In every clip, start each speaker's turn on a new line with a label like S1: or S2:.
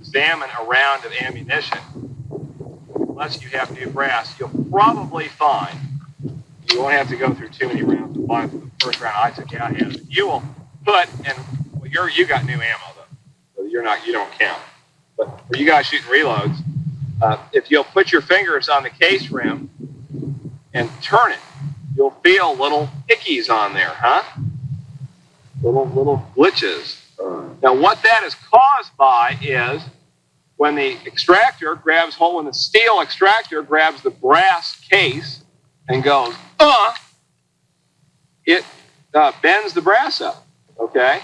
S1: examine a round of ammunition, unless you have new brass, you'll probably find, you won't have to go through too many rounds to find the first round I took out here. You will put, and well, you got new ammo though, so you don't count. But for you guys shooting reloads, if you'll put your fingers on the case rim and turn it, you'll feel little hickeys on there, huh? Little glitches. Now what that is caused by is when the extractor grabs hold, when the steel extractor grabs the brass case and goes, it bends the brass up, okay?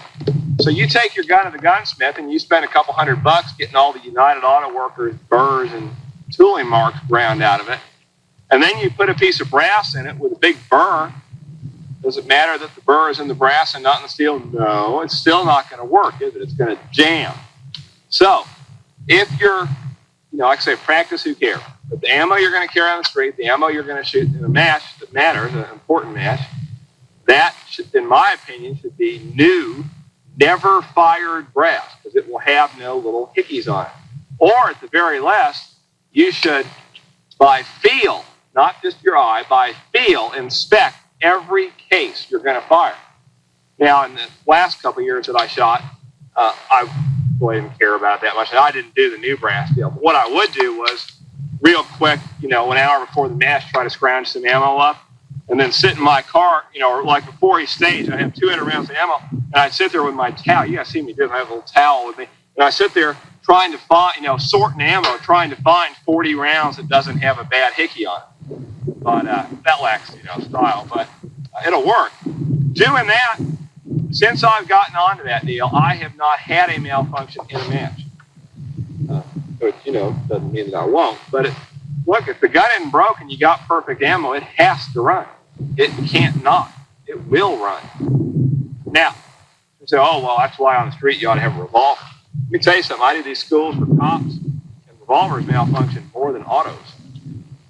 S1: So you take your gun to the gunsmith and you spend a couple $100 getting all the United Auto Workers burrs and tooling marks ground out of it. And then you put a piece of brass in it with a big burr. Does it matter that the burr is in the brass and not in the steel? No, it's still not going to work, is it? It's going to jam. So if you're, like I say, practice, who cares? But the ammo you're going to carry on the street, the ammo you're going to shoot in a match that matters, an important match, that, should, in my opinion, should be new, never fired brass, because it will have no little hickeys on it. Or at the very least, you should, by feel, not just your eye, by feel, inspect every case you're going to fire. Now, in the last couple of years that I shot, I really didn't care about that much. I didn't do the new brass deal. But what I would do was, real quick, an hour before the match, try to scrounge some ammo up, and then sit in my car, or like before each stage, I have 200 rounds of ammo, and I'd sit there with my towel. You guys see me do it. I have a little towel with me, and I sit there trying to find, sorting ammo, trying to find 40 rounds that doesn't have a bad hickey on it. But that lacks, style, but it'll work. Doing that, since I've gotten onto that deal, I have not had a malfunction in a match. Which, doesn't mean that I won't. But look, if the gun isn't broken, you got perfect ammo, it has to run. It can't not. It will run. Now, you say, oh, well, that's why on the street you ought to have a revolver. Let me tell you something. I do these schools for cops, and revolvers malfunction more than autos.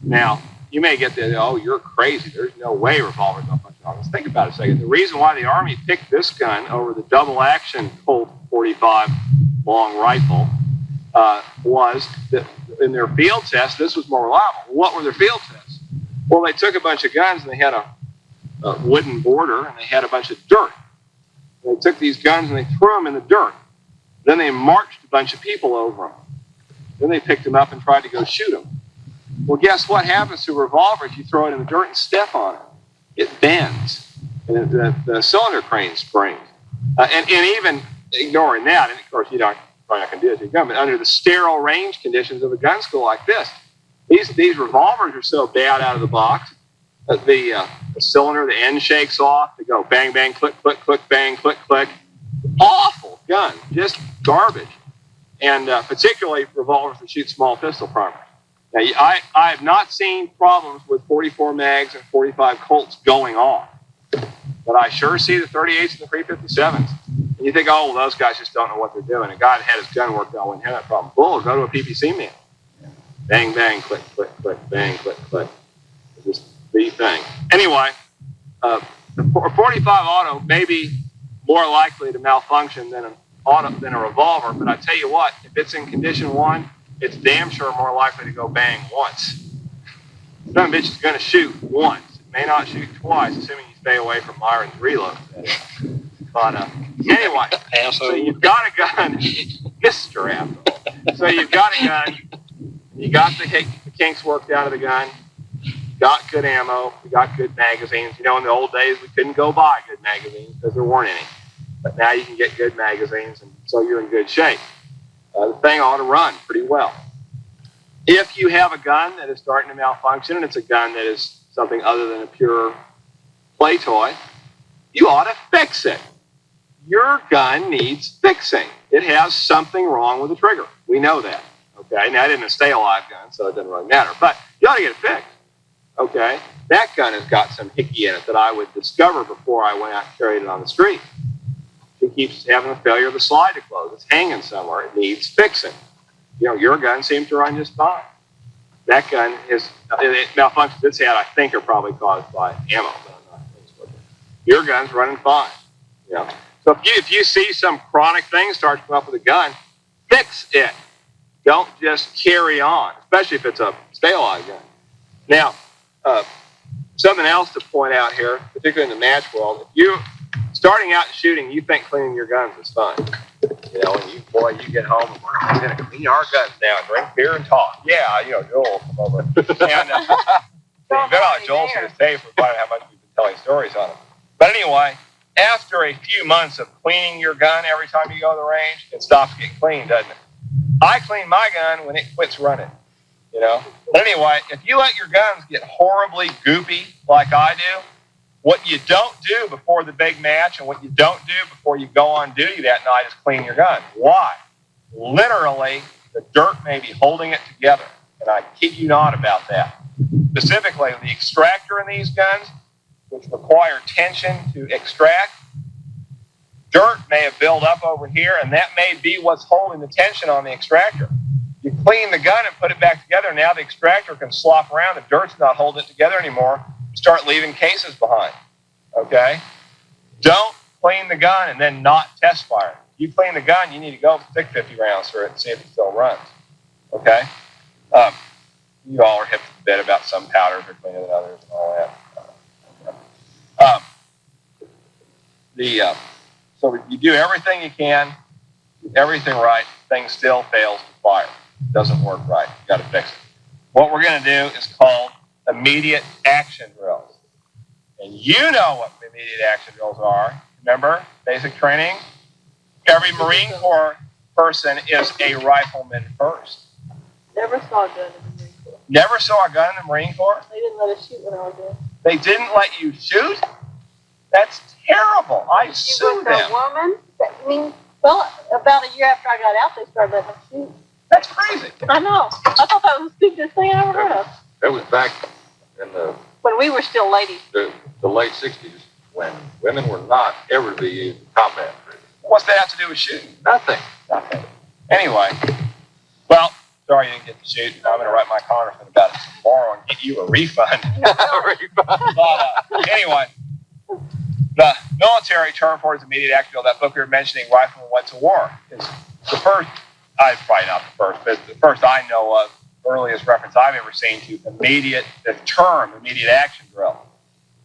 S1: Now, you may get the, oh, you're crazy. There's no way revolvers malfunction autos. Think about it a second. The reason why the Army picked this gun over the double-action Colt 45 long rifle was that in their field tests, this was more reliable. What were their field tests? Well, they took a bunch of guns and they had a wooden border and they had a bunch of dirt. They took these guns and they threw them in the dirt. Then they marched a bunch of people over them. Then they picked them up and tried to go shoot them. Well, guess what happens to a revolver if you throw it in the dirt and step on it? It bends. And the cylinder crane springs. And even ignoring that, and of course you don't, probably not going to do it to your gun, but under the sterile range conditions of a gun school like this, these revolvers are so bad out of the box that the cylinder, the end shakes off. They go bang, bang, click, click, click, bang, click, click. Awful gun, just garbage. And particularly revolvers that shoot small pistol primers. Now, I have not seen problems with 44 mags and 45 Colts going on, but I sure see the 38s and the 357s. And you think, oh, well, those guys just don't know what they're doing. A guy that had his gun worked on wouldn't have that problem. Bull, go to a PPC man. Bang, bang, click, click, click, bang, click, click. It's just the thing. Anyway, a 45 auto may be more likely to malfunction than a revolver, but I tell you what, if it's in condition one, it's damn sure more likely to go bang once. Some bitch is going to shoot once. It may not shoot twice, assuming you stay away from Myron's reload. But anyway, so you've got a gun, Mr. Apple. So you've got a gun, you got the kinks worked out of the gun, you got good ammo, you got good magazines. In the old days we couldn't go buy good magazines because there weren't any. But now you can get good magazines, and so you're in good shape. The thing ought to run pretty well. If you have a gun that is starting to malfunction, and it's a gun that is something other than a pure play toy, you ought to fix it. Your gun needs fixing. It has something wrong with the trigger. We know that. Okay, now I didn't stay alive gun, so it doesn't really matter. But you ought to get it fixed. Okay, that gun has got some hickey in it that I would discover before I went out and carried it on the street. It keeps having a failure of the slide to close. It's hanging somewhere. It needs fixing. Your gun seems to run just fine. That gun is malfunctions it's had, I think, are probably caused by ammo. But I'm not sure. Your gun's running fine. So if you see some chronic thing start to come up with a gun, fix it. Don't just carry on, especially if it's a stabilized gun. Now, something else to point out here, particularly in the match world, if you starting out shooting, you think cleaning your guns is fun. You know, and you get home and we're going to clean our guns now, drink beer and talk. Yeah, Joel will come over. And you've been on Joel's here today for quite how much we've been telling stories on him. But anyway, after a few months of cleaning your gun every time you go to the range, it stops getting clean, doesn't it? I clean my gun when it quits running. But anyway, if you let your guns get horribly goopy like I do, what you don't do before the big match and what you don't do before you go on duty that night is clean your gun. Why? Literally, the dirt may be holding it together. And I kid you not about that. Specifically, the extractor in these guns, which require tension to extract, dirt may have built up over here, and that may be what's holding the tension on the extractor. You clean the gun and put it back together, now the extractor can slop around, the dirt's not holding it together anymore, you start leaving cases behind, okay? Don't clean the gun and then not test fire. If you clean the gun, you need to go stick 50 rounds through it and see if it still runs, okay? You all are hip to the bit about some powders are cleaner than others and all that. So you do everything you can, do everything right, thing still fails to fire. Doesn't work right. You got to fix it. What we're going to do is called immediate action drills. And you know what immediate action drills are. Remember, basic training? Every Marine Corps person is a rifleman first.
S2: Never saw a gun in the Marine Corps.
S1: Never saw a gun in the Marine Corps?
S2: They didn't let us shoot when I was there.
S1: They didn't let you shoot? That's terrible. I sue them.
S2: A woman? About a year after I got out, they started letting us shoot.
S1: That's crazy.
S2: I know. I thought that was the stupidest thing I ever heard of.
S3: That was back in
S2: when we were still ladies.
S3: The late 60s, when women were not ever to be used in combat.
S1: What's that have to do with shooting?
S3: Nothing.
S1: Anyway, well, sorry you didn't get to shoot. I'm going to write my congressman about it tomorrow and get you a refund. But anyway, the military term for it is immediate action drill. That book we were mentioning, Rifleman Went to War, is the first, probably not the first, but the first I know of, earliest reference I've ever seen to the term immediate action drill.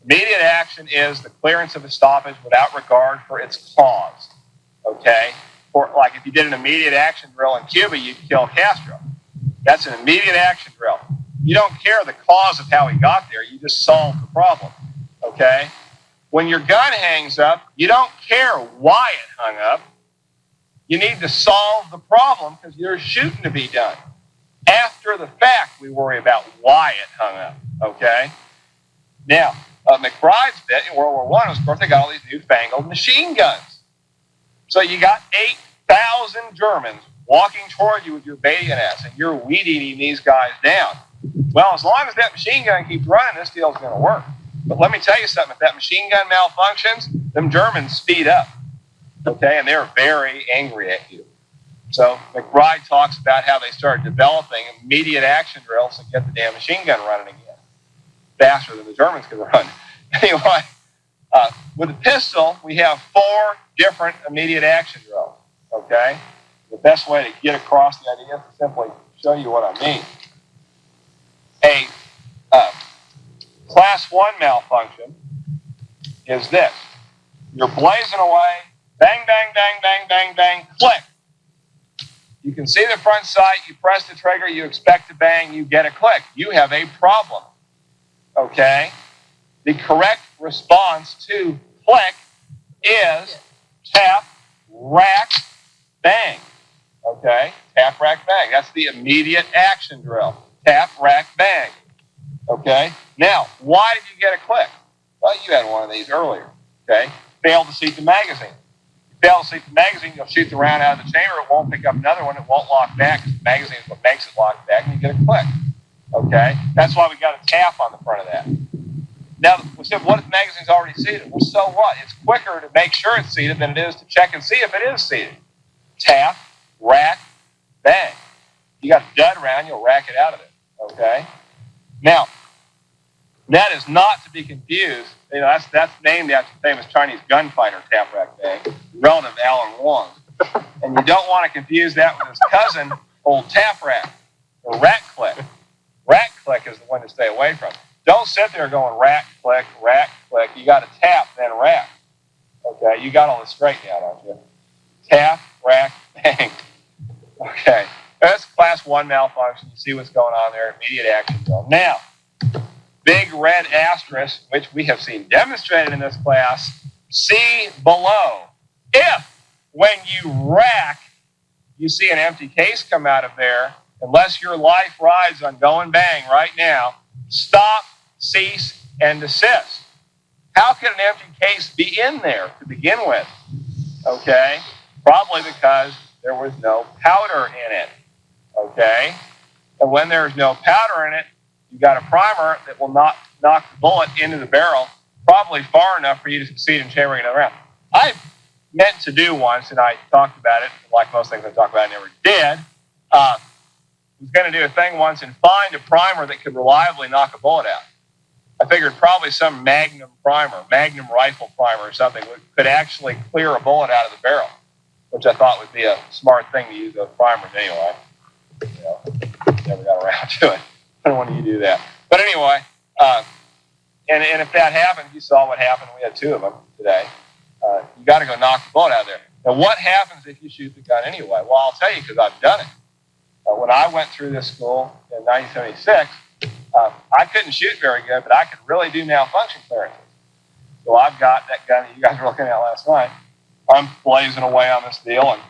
S1: Immediate action is the clearance of a stoppage without regard for its cause. Okay? Like if you did an immediate action drill in Cuba, you'd kill Castro. That's an immediate action drill. You don't care the cause of how he got there, you just solve the problem. Okay? When your gun hangs up, you don't care why it hung up. You need to solve the problem because there's shooting to be done. After the fact, we worry about why it hung up, okay? Now, McBride's bit in World War I was, of course, they got all these newfangled machine guns. So you got 8,000 Germans walking toward you with your bayonets, and you're weed-eating these guys down. Well, as long as that machine gun keeps running, this deal's going to work. But let me tell you something, if that machine gun malfunctions, them Germans speed up, okay? And they're very angry at you. So McBride talks about how they started developing immediate action drills to get the damn machine gun running again, faster than the Germans could run. Anyway, with the pistol, we have 4 different immediate action drills, okay? The best way to get across the idea is to simply show you what I mean. A class 1 malfunction is this. You're blazing away, bang, bang, bang, bang, bang, bang, click. You can see the front sight, you press the trigger, you expect to bang, you get a click. You have a problem, okay? The correct response to click is tap, rack, bang, okay? Tap, rack, bang. That's the immediate action drill. Tap, rack, bang, okay? Now, why did you get a click? Well, you had one of these earlier, okay? Failed to seat the magazine. Fail to seat the magazine, you'll shoot the round out of the chamber, it won't pick up another one, it won't lock back, because the magazine is what makes it lock back, and you get a click. Okay? That's why we got a tap on the front of that. Now, we said, what if the magazine's already seated? Well, so what? It's quicker to make sure it's seated than it is to check and see if it is seated. Tap, rack, bang. You got a dud round, you'll rack it out of it. Okay? Now, that is not to be confused. You know, that's named after the famous Chinese gunfighter, tap, rack, bang, relative to Alan Wong. And you don't want to confuse that with his cousin, old tap rack or rack click. Rack click is the one to stay away from. Don't sit there going rack click, rack click. You got to tap, then rack. Okay, you got all this straight now, don't you? Tap, rack, bang. Okay, that's class 1 malfunction. You see what's going on there, immediate action zone. Now, big red asterisk, which we have seen demonstrated in this class, see below. If, when you rack, you see an empty case come out of there, unless your life rides on going bang right now, stop, cease, and desist. How could an empty case be in there to begin with? Okay, probably because there was no powder in it. Okay, and when there's no powder in it, you've got a primer that will not knock the bullet into the barrel, probably far enough for you to succeed in chambering it around. I meant to do once, and I talked about it, like most things I talk about, I never did. I was going to do a thing once and find a primer that could reliably knock a bullet out. I figured probably some Magnum primer, Magnum rifle primer or something, could actually clear a bullet out of the barrel, which I thought would be a smart thing to use those primers anyway. You know, never got around to it. I don't want you to do that. But anyway, and if that happened, you saw what happened. We had 2 of them today. You got to go knock the bullet out of there. Now, what happens if you shoot the gun anyway? Well, I'll tell you because I've done it. When I went through this school in 1976, I couldn't shoot very good, but I could really do malfunction clearances. So I've got that gun that you guys were looking at last night. I'm blazing away on this deal, and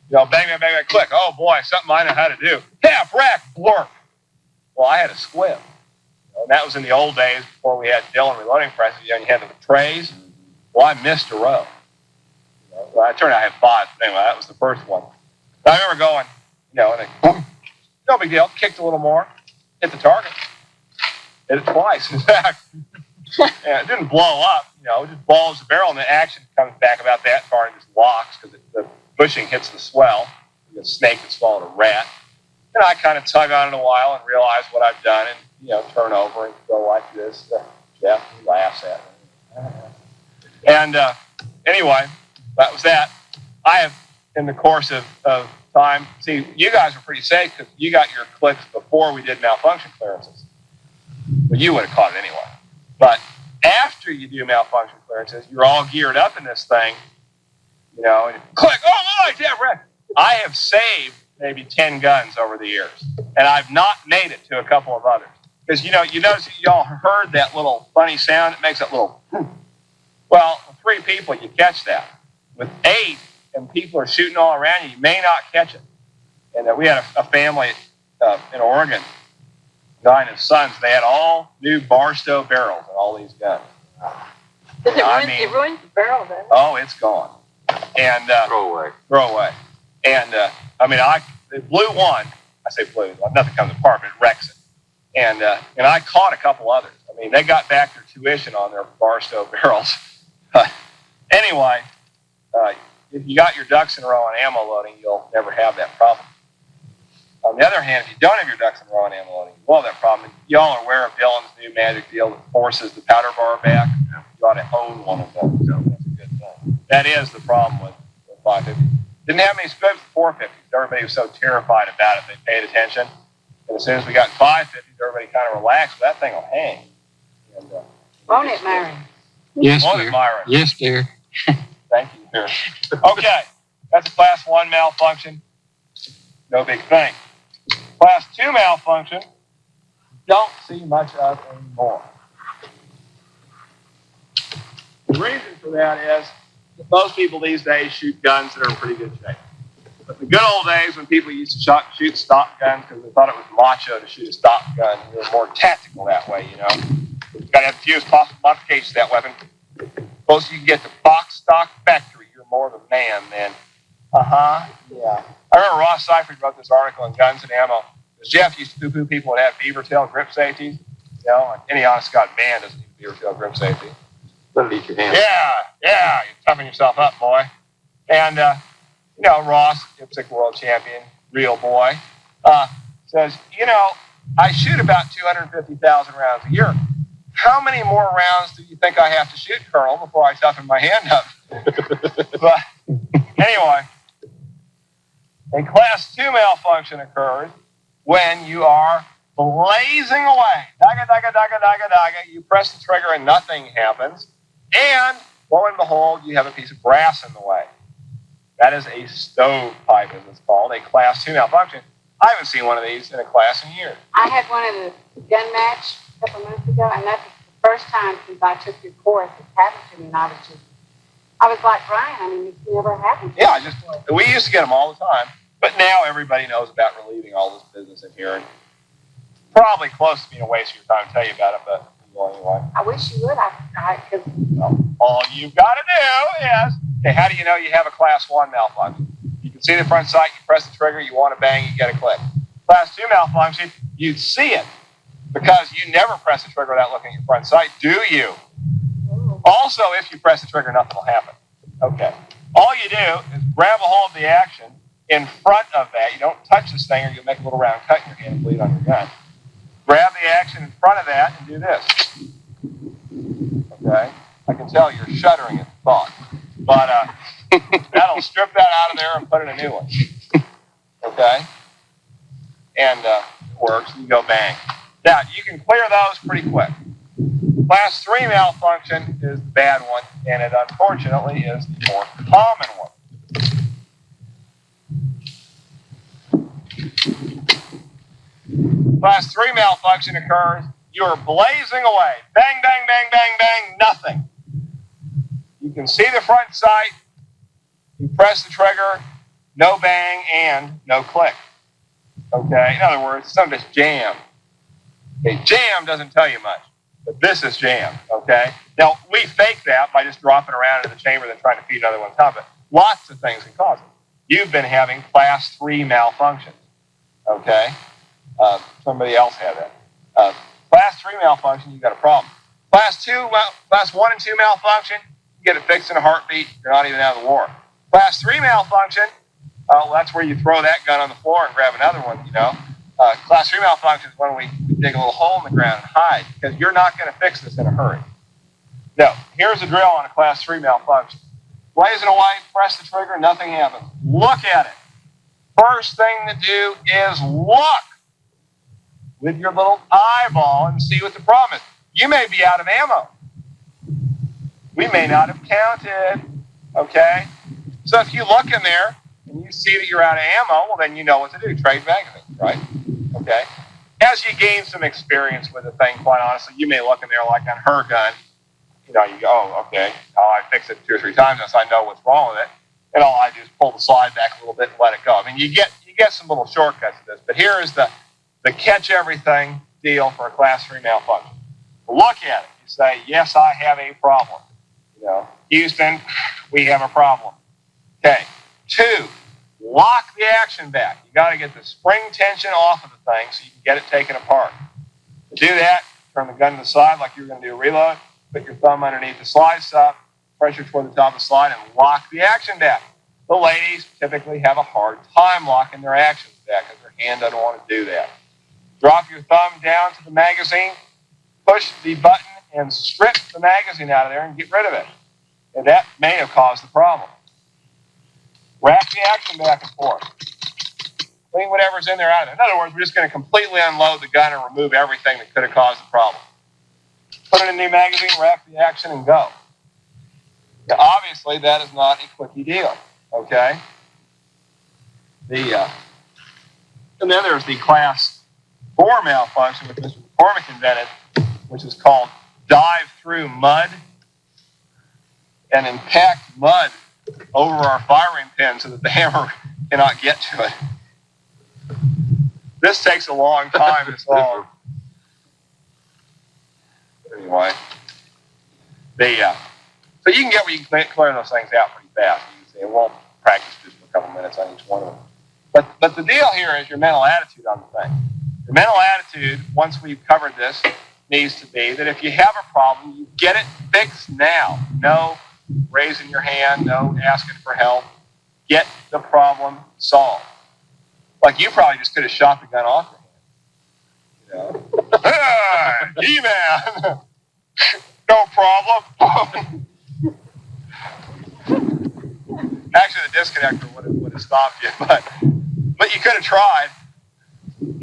S1: bang, bang, bang, bang, click. Oh boy, something I know how to do. Tap, rack, blurp. Well, I had a squib. And that was in the old days before we had Dillon reloading presses. You had the trays. Well, I missed a row. Well, I turned out I had 5. But anyway, that was the first one. I remember going, and no big deal. Kicked a little more, hit the target. Hit it twice, in fact. And it didn't blow up, it just blows the barrel, and the action comes back about that far and just locks because the bushing hits the swell. The snake that's swallowed a rat. And I kind of tug on it a while and realize what I've done and, turn over and go like this. Jeff, he laughs at me. And anyway, that was that. I have, in the course of time, see, you guys were pretty safe because you got your clicks before we did malfunction clearances. Well, you would have caught it anyway. But after you do malfunction clearances, you're all geared up in this thing, and click, oh my, yeah, right. I have saved maybe 10 guns over the years, and I've not made it to a couple of others. Because, you notice you all heard that little funny sound. It makes that little, well, with 3 people, you catch that. With 8, and people are shooting all around you, you may not catch it. And we had a family in Oregon, guy and his sons, they had all new Barstow barrels in all these guns.
S2: It ruins the barrel then.
S1: Oh, it's gone. And
S3: Throw
S1: away. And it blew one. I say blew, nothing comes apart, but it wrecks it. And I caught a couple others. They got back their tuition on their Barstow barrels. Anyway, if you got your ducks in a row on ammo loading, you'll never have that problem. On the other hand, if you don't have your ducks in a row on ammo loading, you will have that problem. You all are aware of Dillon's new magic deal that forces the powder bar back. You ought to own one of those. So that's a good thing. That is the problem with 550. Didn't have many squibs with 450s. Everybody was so terrified about it, they paid attention. And as soon as we got 550s, everybody kind of relaxed. That thing will hang. And,
S2: Won't it, Myron?
S4: Yes,
S1: won't
S4: dear.
S1: it, Myron?
S4: Yes, dear.
S1: Thank you, dear. Okay, that's a class 1 malfunction. No big thing. Class 2 malfunction, don't see much of anymore. The reason for that is that most people these days shoot guns that are in pretty good shape. But the good old days when people used to shoot stock guns because they thought it was macho to shoot a stock gun, you were more tactical that way, You've got to have fewest possible modifications to that weapon. Closer you can get to box stock factory, you're more of a man then. Yeah. I remember Ross Seifert wrote this article in Guns and Ammo. Jeff used to poo-poo people that have beaver tail grip safeties. Any honest God man doesn't need a beaver tail grip safety.
S3: Let it eat your hand.
S1: Yeah, you toughen yourself up, boy. And, Ross, IPSC world champion, real boy, says, I shoot about 250,000 rounds a year. How many more rounds do you think I have to shoot, Colonel, before I toughen my hand up? But anyway, A class 2 malfunction occurs when you are blazing away. Daga, daga, daga, daga, daga. You press the trigger and nothing happens. And lo and behold, you have a piece of brass in the way. That is a stovepipe, as it's called, a class 2 malfunction. I haven't seen one of these in a class in years.
S4: I had one at a gun match a couple months ago, and that's the first time since I took your course it's happened to me, and I was like, Brian, I mean, it's never happened to me.
S1: We used to get them all the time, but now everybody knows about relieving all this business in here. And probably close to being a waste of your time to tell you about it, but well, anyway.
S4: I wish you would.
S1: Well, all you've got to do is, okay, how do you know you have a class 1 malfunction? You can see the front sight, you press the trigger, you want to bang, you get a click. Class 2 malfunction, you'd see it because you never press the trigger without looking at your front sight, do you? Also, if you press the trigger, nothing will happen. Okay. All you do is grab a hold of the action in front of that. You don't touch this thing or you'll make a little round cut in your hand and bleed on your gun. Grab the action in front of that and do this. Okay? I can tell you're shuddering at the thought. But that'll strip that out of there and put in a new one. Okay? And it works. You go bang. Now, you can clear those pretty quick. Class 3 malfunction is the bad one, and it unfortunately is the more common one. Class 3 malfunction occurs, you're blazing away. Bang, bang, bang, bang, bang, nothing. You can see the front sight, you press the trigger, no bang, and no click. Okay, in other words, some of it's jam. Okay, jam doesn't tell you much, but this is jam, okay? Now, we fake that by just dropping around in the chamber and then trying to feed another one on top of it. Lots of things can cause it. You've been having class 3 malfunctions, okay? Somebody else had that. Class 3 malfunction, you've got a problem. Class 1 and 2 malfunction, you get it fixed in a heartbeat, you're not even out of the war. Class 3 malfunction, well, that's where you throw that gun on the floor and grab another one, you know. Class 3 malfunction is when we dig a little hole in the ground and hide, because you're not going to fix this in a hurry. No, here's the drill on a class 3 malfunction. Blazing away, press the trigger, nothing happens. Look at it. First thing to do is look with your little eyeball and see what the problem is. You may be out of ammo. We may not have counted, okay? So if you look in there and you see that you're out of ammo, well, then you know what to do. Trade magazines, right? Okay? As you gain some experience with the thing, quite honestly, you may look in there like on her gun. You know, you go, oh, okay, I fix it 2 or 3 times, so I know what's wrong with it. And all I do is pull the slide back a little bit and let it go. I mean, you get some little shortcuts to this, but here is the catch everything deal for a class 3 malfunction. Look at it. You say, yes, I have a problem. You know, Houston, we have a problem. Okay. 2, lock the action back. You got to get the spring tension off of the thing so you can get it taken apart. To do that, turn the gun to the side like you're going to do a reload. Put your thumb underneath the slide stop, pressure toward the top of the slide, and lock the action back. The ladies typically have a hard time locking their actions back because their hand doesn't want to do that. Drop your thumb down to the magazine, push the button, and strip the magazine out of there and get rid of it. And that may have caused the problem. Rack the action back and forth. Clean whatever's in there out of there. In other words, we're just going to completely unload the gun and remove everything that could have caused the problem. Put it in a new magazine, rack the action, and go. Now, obviously, that is not a quickie deal, okay? And then there's the class 4 malfunction, which Mr. McCormick invented, which is called dive through mud and impact mud over our firing pin so that the hammer cannot get to it. This takes a long time to solve. Anyway, so you can get where you can clear those things out pretty fast. You can say, well, practice just for a couple minutes on each one of them. But the deal here is your mental attitude on the thing. Your mental attitude, once we've covered this, needs to be that if you have a problem, you get it fixed now. No raising your hand, no asking for help. Get the problem solved. Like you probably just could have shot the gun off your hand. You know? He-Man! No problem. Actually, the disconnector would have stopped you, but But you could have tried.